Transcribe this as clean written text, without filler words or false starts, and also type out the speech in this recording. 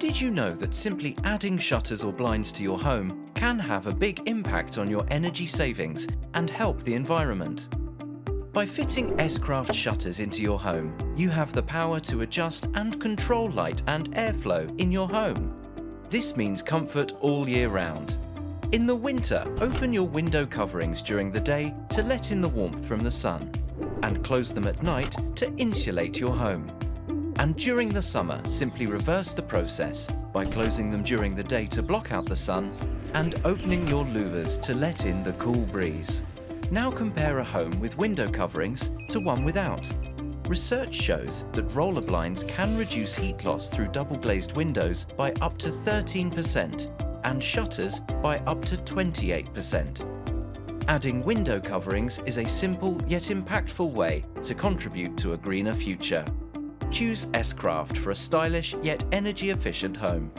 Did you know that simply adding shutters or blinds to your home can have a big impact on your energy savings and help the environment? By fitting S-Craft shutters into your home, you have the power to adjust and control light and airflow in your home. This means comfort all year round. In the winter, open your window coverings during the day to let in the warmth from the sun, and close them at night to insulate your home. And during the summer, simply reverse the process by closing them during the day to block out the sun and opening your louvers to let in the cool breeze. Now compare a home with window coverings to one without. Research shows that roller blinds can reduce heat loss through double-glazed windows by up to 13% and shutters by up to 28%. Adding window coverings is a simple yet impactful way to contribute to a greener future. Choose S-Craft for a stylish yet energy-efficient home.